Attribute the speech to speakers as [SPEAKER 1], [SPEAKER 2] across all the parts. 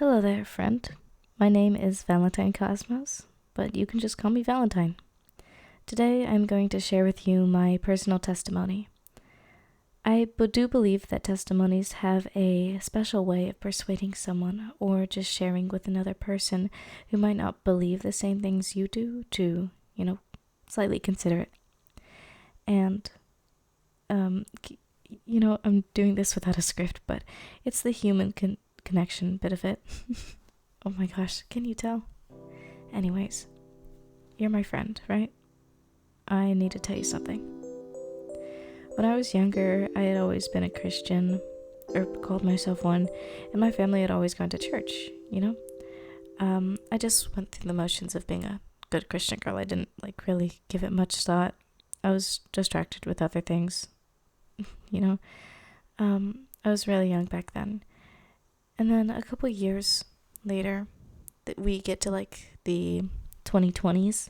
[SPEAKER 1] Hello there, friend. My name is Valentine Cosmos, but you can just call me Valentine. Today I'm going to share with you my personal testimony. I do believe that testimonies have a special way of persuading someone or just sharing with another person who might not believe the same things you do to, slightly consider it. And, I'm doing this without a script, but it's the human connection bit of it. Oh my gosh, can you tell? Anyways, you're my friend, right? I need to tell you something. When I was younger, I had always been a Christian, or called myself one, and my family had always gone to church, I just went through the motions of being a good Christian girl. I didn't, really give it much thought. I was distracted with other things, I was really young back then. And then a couple years later, we get to the 2020s,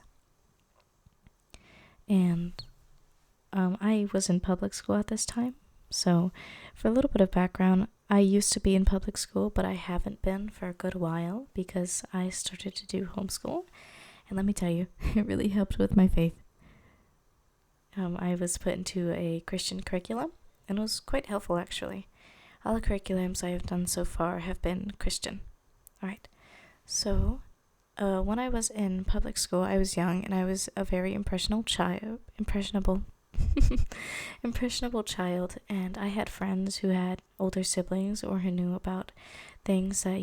[SPEAKER 1] and I was in public school at this time. So for a little bit of background, I used to be in public school, but I haven't been for a good while because I started to do homeschool, and let me tell you, it really helped with my faith. I was put into a Christian curriculum, and it was quite helpful actually. All the curriculums I have done so far have been Christian. Alright, so when I was in public school, I was young and I was a very impressionable child, and I had friends who had older siblings or who knew about things that,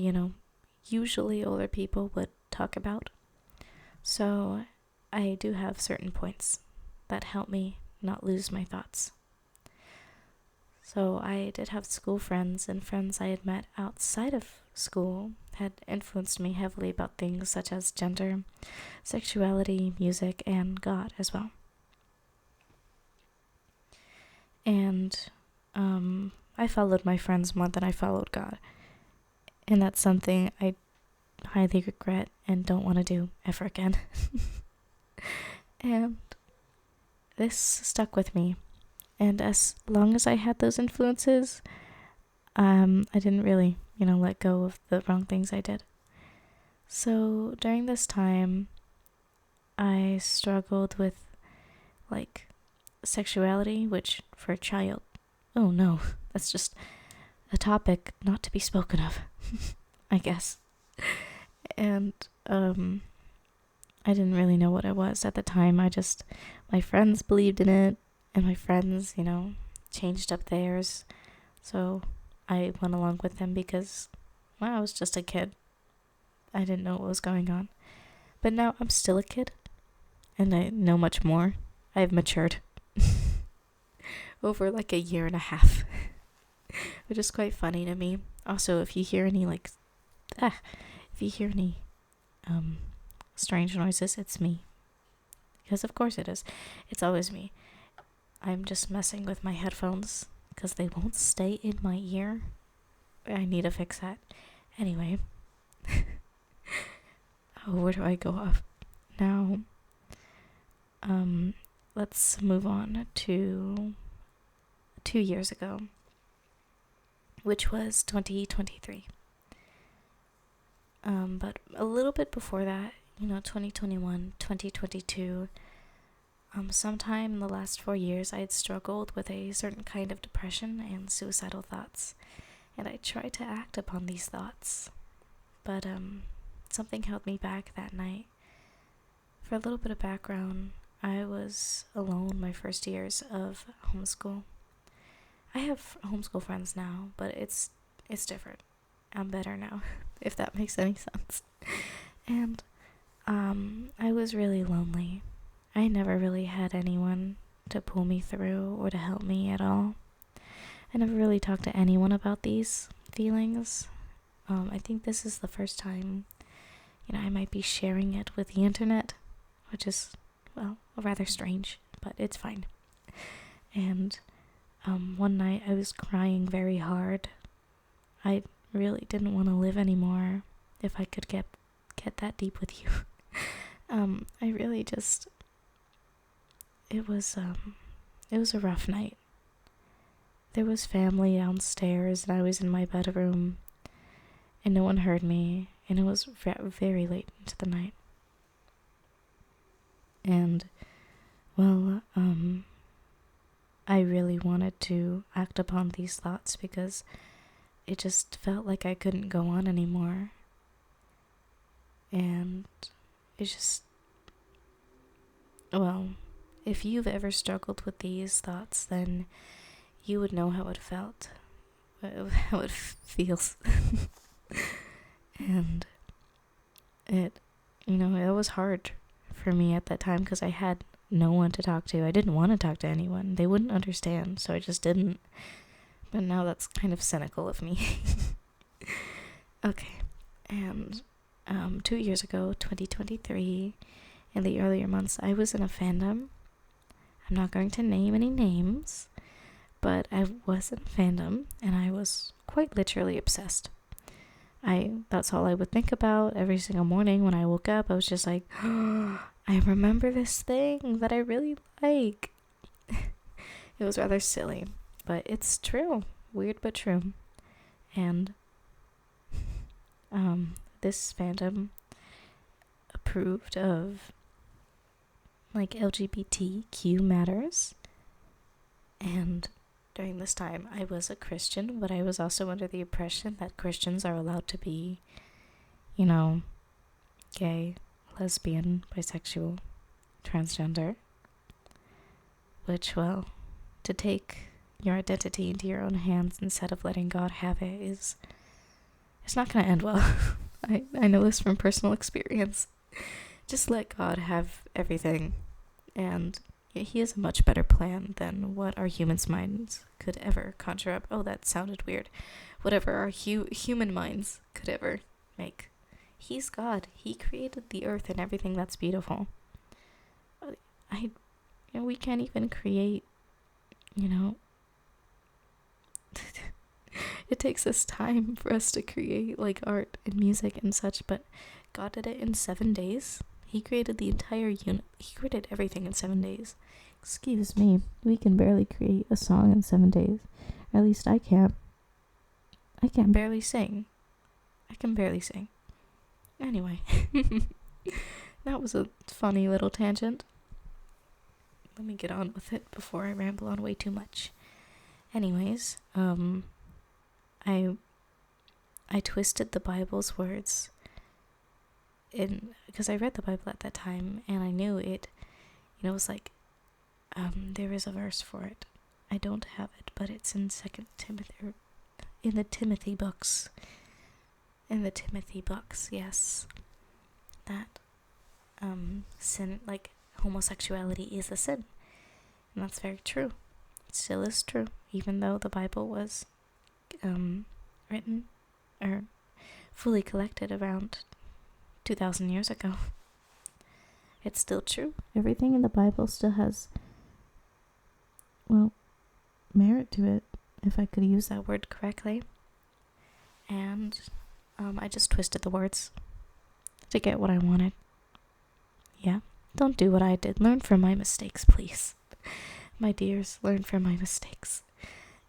[SPEAKER 1] usually older people would talk about. So I do have certain points that help me not lose my thoughts. So I did have school friends, and friends I had met outside of school had influenced me heavily about things such as gender, sexuality, music, and God as well. And I followed my friends more than I followed God. And that's something I highly regret and don't want to do ever again. And this stuck with me. And as long as I had those influences, I didn't really, let go of the wrong things I did. So during this time, I struggled with, sexuality, which for a child, oh no, that's just a topic not to be spoken of, I guess. And, I didn't really know what it was at the time. My friends believed in it. And my friends, changed up theirs. So I went along with them because, I was just a kid. I didn't know what was going on. But now I'm still a kid. And I know much more. I have matured. Over a year and a half. Which is quite funny to me. Also, if you hear any, strange noises, it's me. Because of course it is. It's always me. I'm just messing with my headphones because they won't stay in my ear. I need to fix that. Anyway. Where do I go off? Now, let's move on to 2 years ago, which was 2023. But a little bit before that, 2021, 2022, sometime in the last 4 years, I had struggled with a certain kind of depression and suicidal thoughts, and I tried to act upon these thoughts, but something held me back that night. For a little bit of background, I was alone my first years of homeschool. I have homeschool friends now, but it's different. I'm better now, if that makes any sense. And I was really lonely. I never really had anyone to pull me through or to help me at all. I never really talked to anyone about these feelings. I think this is the first time, I might be sharing it with the internet, which is, rather strange, but it's fine. And one night I was crying very hard. I really didn't want to live anymore if I could get that deep with you. I really just... It was a rough night. There was family downstairs and I was in my bedroom, and no one heard me, and it was very late into the night. And, well, I really wanted to act upon these thoughts because it just felt like I couldn't go on anymore. And it just, well, if you've ever struggled with these thoughts, then you would know how it felt, how it feels. And it was hard for me at that time because I had no one to talk to. I didn't want to talk to anyone. They wouldn't understand, so I just didn't. But now that's kind of cynical of me. Okay, and 2 years ago, 2023, in the earlier months, I was in a fandom. I'm not going to name any names, but I was in a fandom, and I was quite literally obsessed. That's all I would think about every single morning when I woke up. I was just like, oh, I remember this thing that I really like. It was rather silly, but it's true. Weird but true. And this fandom approved of like LGBTQ matters. And during this time, I was a Christian, but I was also under the impression that Christians are allowed to be, gay, lesbian, bisexual, transgender. Which, well, to take your identity into your own hands instead of letting God have it it's not going to end well. I know this from personal experience. Just let God have everything, and he has a much better plan than what our human minds could ever conjure up. Oh, that sounded weird. Whatever our human minds could ever make. He's God. He created the earth and everything that's beautiful. We can't even create, it takes us time for us to create like art and music and such, but God did it in 7 days. He created the entire he created everything in 7 days. Excuse me, we can barely create a song in 7 days. Or at least I can't. I can barely sing. Anyway, that was a funny little tangent. Let me get on with it before I ramble on way too much. Anyways, I twisted the Bible's words because I read the Bible at that time, and I knew it, it was like, there is a verse for it. I don't have it, but it's in in the Timothy books. Yes. That, sin, like, homosexuality is a sin. And that's very true. It still is true, even though the Bible was, written, or fully collected around 2,000 years ago. It's still true. Everything in the Bible still has, well, merit to it, if I could use that word correctly. And I just twisted the words to get what I wanted. Yeah, don't do what I did. Learn from my mistakes, please. My dears, learn from my mistakes.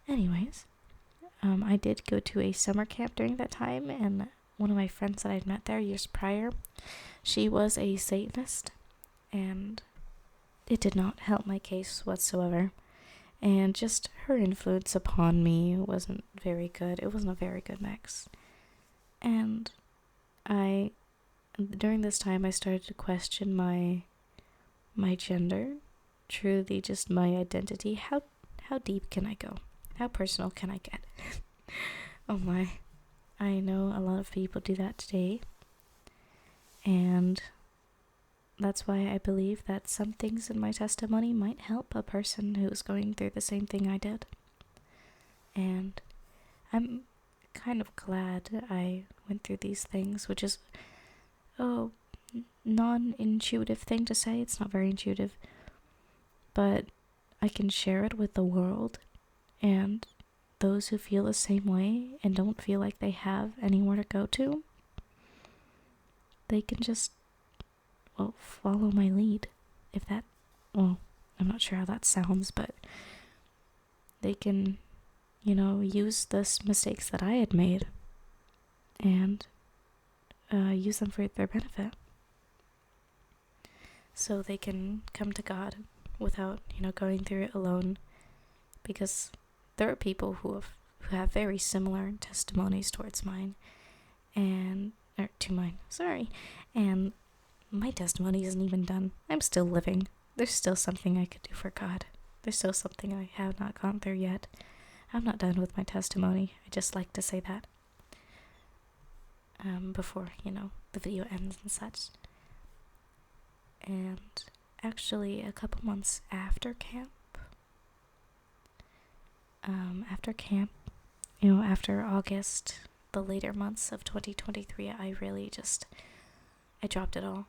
[SPEAKER 1] Anyways, I did go to a summer camp during that time, and one of my friends that I'd met there years prior, she was a Satanist, and it did not help my case whatsoever. And just her influence upon me wasn't very good. It wasn't a very good mix. And during this time, I started to question my gender, truly just my identity. How deep can I go? How personal can I get? Oh my. I know a lot of people do that today. And that's why I believe that some things in my testimony might help a person who's going through the same thing I did. And I'm kind of glad I went through these things, which is non-intuitive thing to say. It's not very intuitive, but I can share it with the world, and those who feel the same way and don't feel like they have anywhere to go to, they can just, follow my lead. I'm not sure how that sounds, but they can, use the mistakes that I had made and use them for their benefit, so they can come to God without, going through it alone. Because there are people who have very similar testimonies towards mine, and my testimony isn't even done. I'm still living. There's still something I could do for God. There's still something I have not gone through yet. I'm not done with my testimony. I just like to say that before, the video ends and such. And actually, a couple months after camp, after August, the later months of 2023, I dropped it all.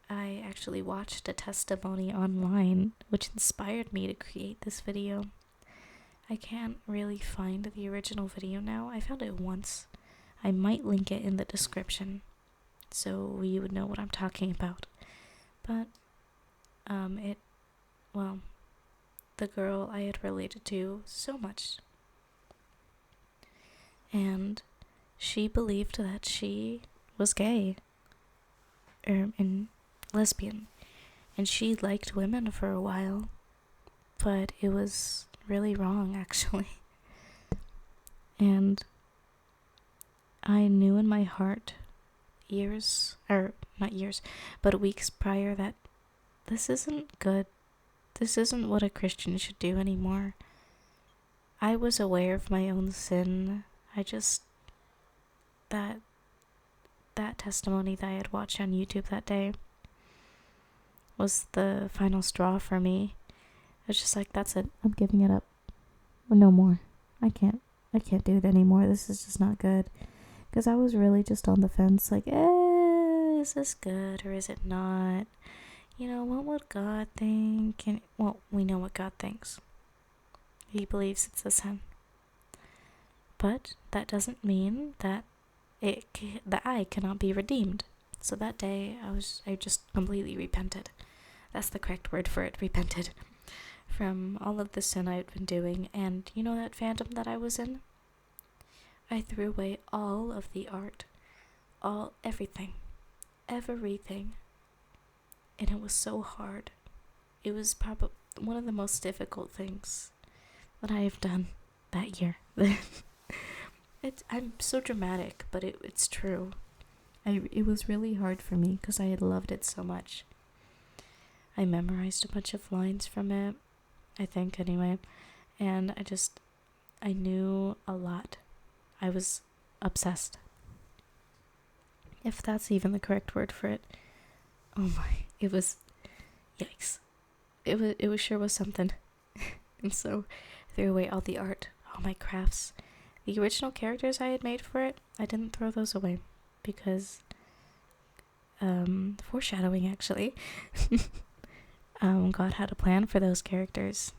[SPEAKER 1] I actually watched a testimony online, which inspired me to create this video. I can't really find the original video now. I found it once. I might link it in the description, so you would know what I'm talking about. But, the girl I had related to so much, and she believed that she was gay, and lesbian, and she liked women for a while, but it was really wrong, actually. And I knew in my heart weeks prior that this isn't good. This isn't what a Christian should do anymore. I was aware of my own sin. That testimony that I had watched on YouTube that day was the final straw for me. I was just like, that's it. I'm giving it up. No more. I can't do it anymore. This is just not good. Because I was really just on the fence, like, is this good or is it not? What would God think? And, we know what God thinks. He believes it's a sin. But that doesn't mean that I cannot be redeemed. So that day, I just completely repented. That's the correct word for it, repented. From all of the sin I had been doing. And that fandom that I was in? I threw away all of the art. Everything. And it was so hard. It was probably one of the most difficult things that I have done that year. I'm so dramatic, but it's true. It was really hard for me because I had loved it so much. I memorized a bunch of lines from it, I think anyway, and I knew a lot. I was obsessed. If that's even the correct word for it. Oh my, it was, yikes. It sure was something. And so I threw away all the art, all my crafts. The original characters I had made for it, I didn't throw those away because, foreshadowing actually, God had a plan for those characters.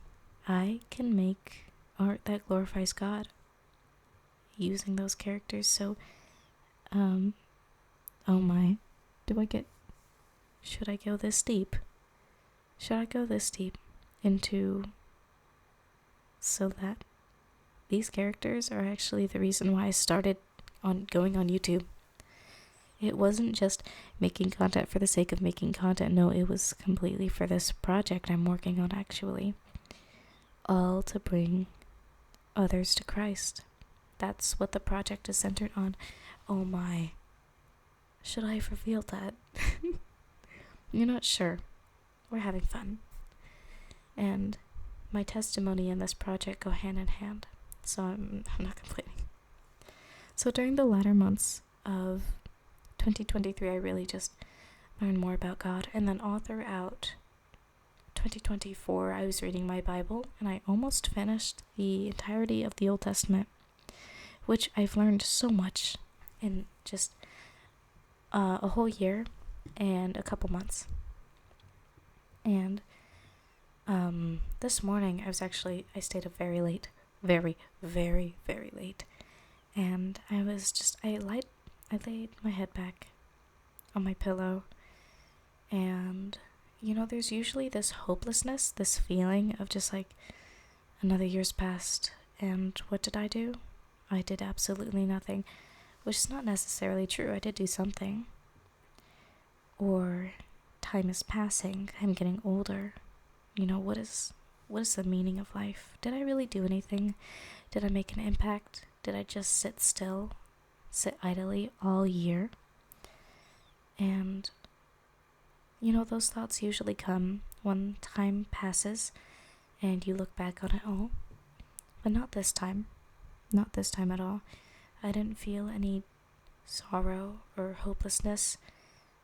[SPEAKER 1] I can make art that glorifies God using those characters. So, oh my, should I go this deep? Into so that these characters are actually the reason why I started going on YouTube. It wasn't just making content for the sake of making content. No, it was completely for this project I'm working on, actually. All to bring others to Christ. That's what the project is centered on. Oh my. Should I have revealed that? You're not sure. We're having fun. And my testimony and this project go hand in hand. So I'm not complaining. So during the latter months of 2023, I really just learned more about God. And then all throughout 2024, I was reading my Bible, and I almost finished the entirety of the Old Testament, which I've learned so much in just a whole year and a couple months. And this morning, I stayed up very late. Very, very, very late. And I laid my head back on my pillow, and there's usually this hopelessness, this feeling of just like another year's passed, and what did I do? I did absolutely nothing. which is not necessarily true. I did do something. Or time is passing, I'm getting older. What is the meaning of life? Did I really do anything? Did I make an impact? Did I just sit still, sit idly all year? And those thoughts usually come when time passes and you look back on it all. But not this time. Not this time at all. I didn't feel any sorrow or hopelessness.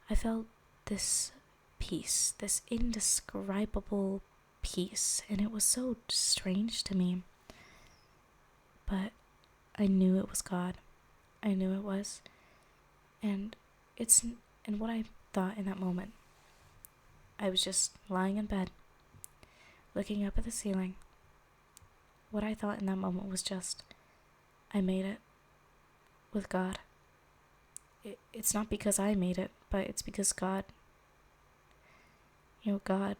[SPEAKER 1] I felt this peace, this indescribable peace, and it was so strange to me. But I knew it was God. I knew it was. And what I thought in that moment, I was just lying in bed, looking up at the ceiling. What I thought in that moment was just, I made it with God. It's not because I made it, but it's because God, God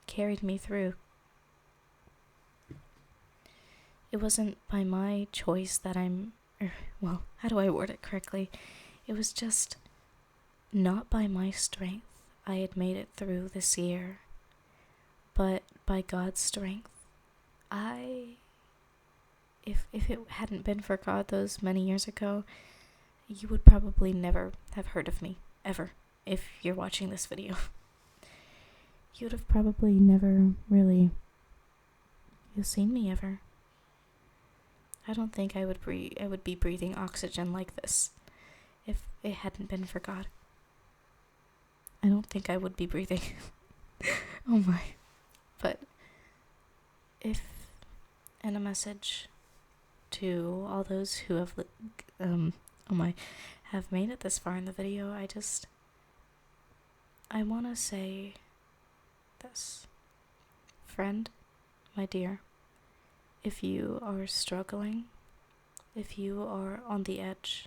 [SPEAKER 1] carried me through. It wasn't by my choice that how do I word it correctly? It was just not by my strength I had made it through this year, but by God's strength. If it hadn't been for God those many years ago, you would probably never have heard of me, ever, if you're watching this video. You would have probably never really seen me ever. I don't think I would be breathing oxygen like this if it hadn't been for God. I don't think I would be breathing. Oh my. But and a message to all those who have have made it this far in the video, I want to say this. Friend, my dear, if you are struggling, if you are on the edge,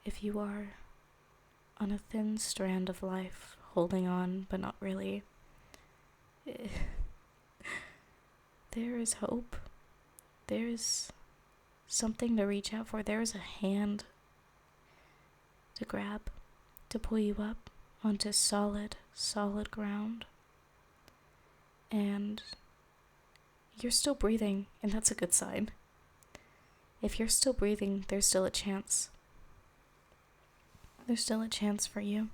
[SPEAKER 1] if you are on a thin strand of life, holding on but not really, there is hope. There is something to reach out for. There is a hand to grab, to pull you up onto solid ground. And you're still breathing, and that's a good sign. If you're still breathing, there's still a chance. There's still a chance for you.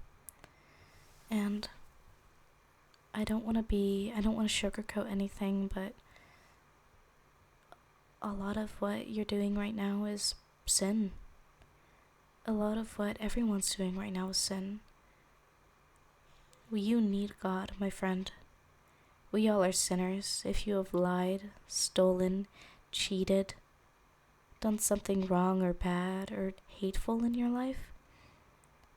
[SPEAKER 1] And I don't want to sugarcoat anything, but a lot of what you're doing right now is sin. A lot of what everyone's doing right now is sin. You need God, my friend. We all are sinners. If you have lied, stolen, cheated, done something wrong or bad or hateful in your life,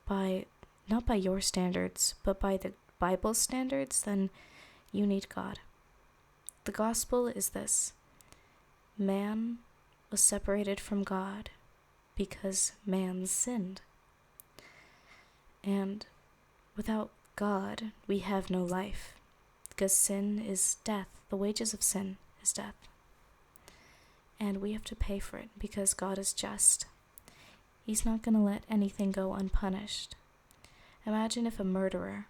[SPEAKER 1] not by your standards, but by the Bible's standards, then you need God. The gospel is this: man was separated from God because man sinned. And without God, we have no life, because sin is death. The wages of sin is death. And we have to pay for it because God is just. He's not going to let anything go unpunished. Imagine if a murderer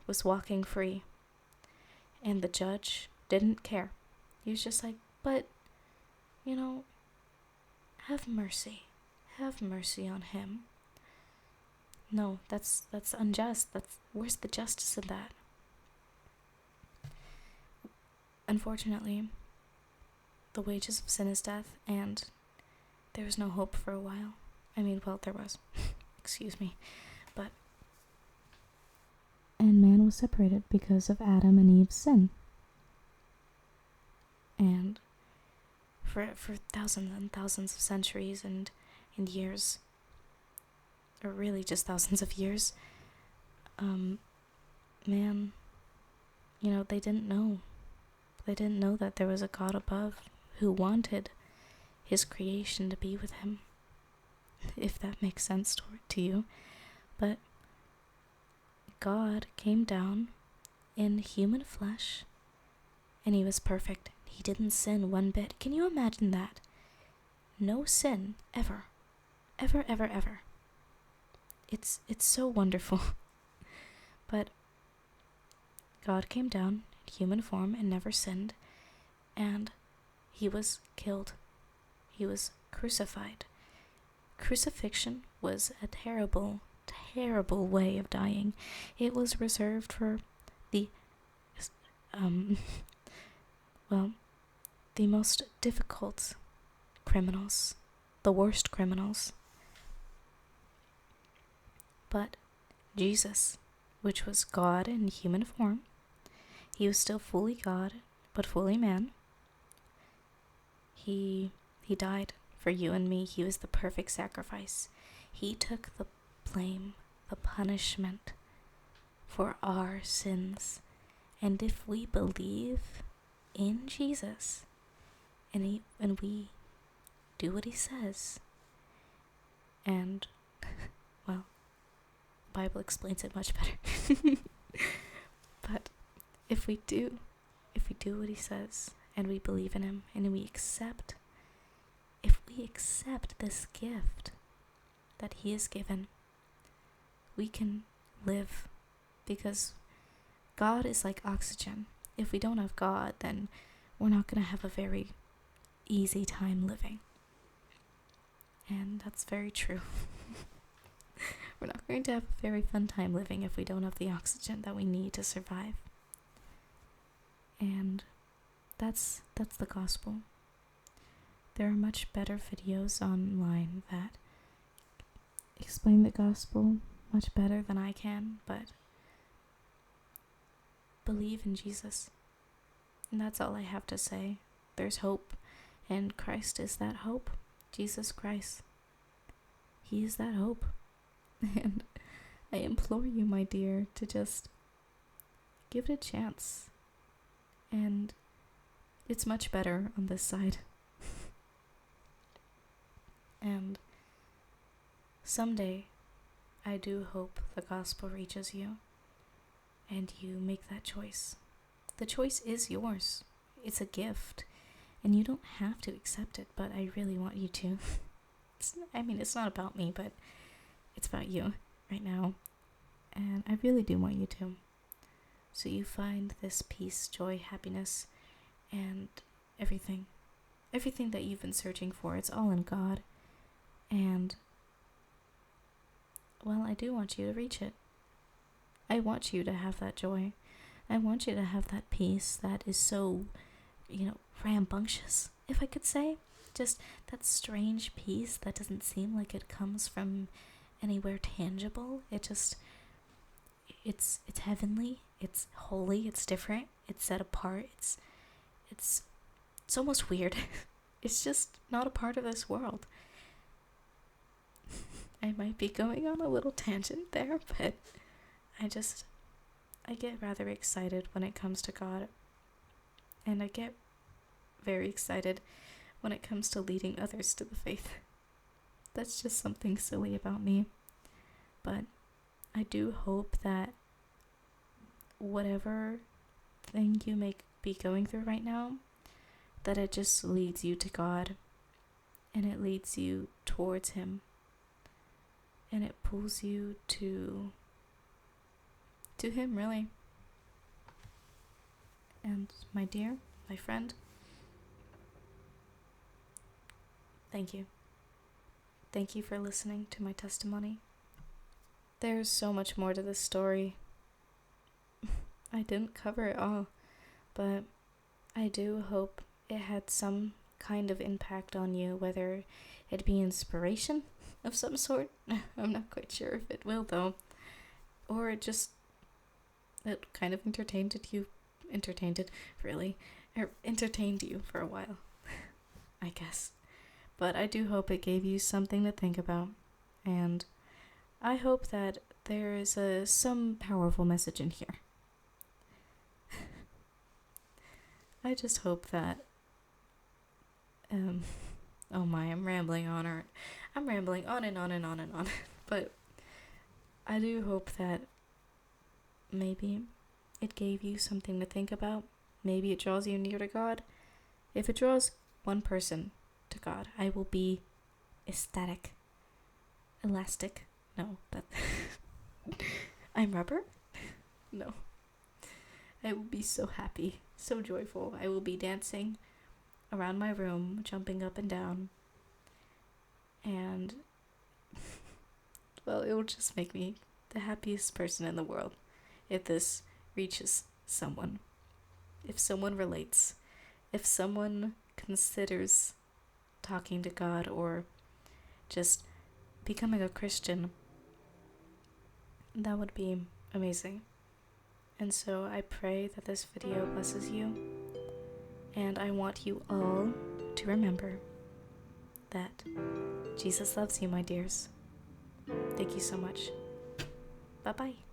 [SPEAKER 1] was walking free and the judge didn't care. He was just like, but, have mercy. Have mercy on him. No, that's unjust. Where's the justice in that? Unfortunately, the wages of sin is death, and there was no hope for a while. There was. Excuse me. And man was separated because of Adam and Eve's sin. And for thousands and thousands of centuries and years, or really just thousands of years, man, they didn't know. They didn't know that there was a God above who wanted his creation to be with him, if that makes sense to you. But God came down in human flesh, and he was perfect. He didn't sin one bit. Can you imagine that? no sin ever. Ever, ever, ever. It's so wonderful. But God came down in human form and never sinned, and he was killed. He was crucified. Crucifixion was a terrible, terrible way of dying. It was reserved for the the most difficult criminals, the worst criminals. But Jesus, which was God in human form, he was still fully God, but fully man. He died for you and me. He was the perfect sacrifice. He took the blame, the punishment for our sins. And if we believe in Jesus and we do what he says, and well, the Bible explains it much better. But if we do what he says, and we believe in him, and if we accept this gift that he has given, we can live, because God is like oxygen. If we don't have God, then we're not going to have a very easy time living. And that's very true. We're not going to have a very fun time living if we don't have the oxygen that we need to survive. And that's the gospel. There are much better videos online that explain the gospel much better than I can, but believe in Jesus. And that's all I have to say. There's hope, and Christ is that hope. Jesus Christ. He is that hope. And I implore you, my dear, to just give it a chance. And it's much better on this side. And someday, I do hope the gospel reaches you, and you make that choice. The choice is yours. It's a gift, and you don't have to accept it, but I really want you to. It's not about me, but it's about you right now, and I really do want you to. So you find this peace, joy, happiness, and everything that you've been searching for. It's all in God, and well, I do want you to reach it. I want you to have that joy. I want you to have that peace that is so, rambunctious, if I could say. Just that strange peace that doesn't seem like it comes from anywhere tangible. It's heavenly, it's holy, it's different, it's set apart, it's almost weird. It's just not a part of this world. I might be going on a little tangent there, but I get rather excited when it comes to God, and I get very excited when it comes to leading others to the faith. That's just something silly about me, but I do hope that whatever thing you may be going through right now, that it just leads you to God, and it leads you towards him, and it pulls you to him, really. And my dear, my friend, thank you. Thank you for listening to my testimony. There's so much more to this story. I didn't cover it all, but I do hope it had some kind of impact on you, whether it be inspiration of some sort. I'm not quite sure if it will, though. Or it kind of entertained you for a while, I guess. But I do hope it gave you something to think about, and I hope that there is some powerful message in here. I just hope that oh my, I'm rambling on and on and on and on. But I do hope that maybe it gave you something to think about. Maybe it draws you near to God. If it draws one person, to God. I will be ecstatic. Elastic. No, that I'm rubber? No. I will be so happy, so joyful. I will be dancing around my room, jumping up and down. And well, it will just make me the happiest person in the world if this reaches someone. If someone relates. If someone considers talking to God or just becoming a Christian, that would be amazing. And so I pray that this video blesses you, and I want you all to remember that Jesus loves you, my dears. Thank you so much. Bye-bye.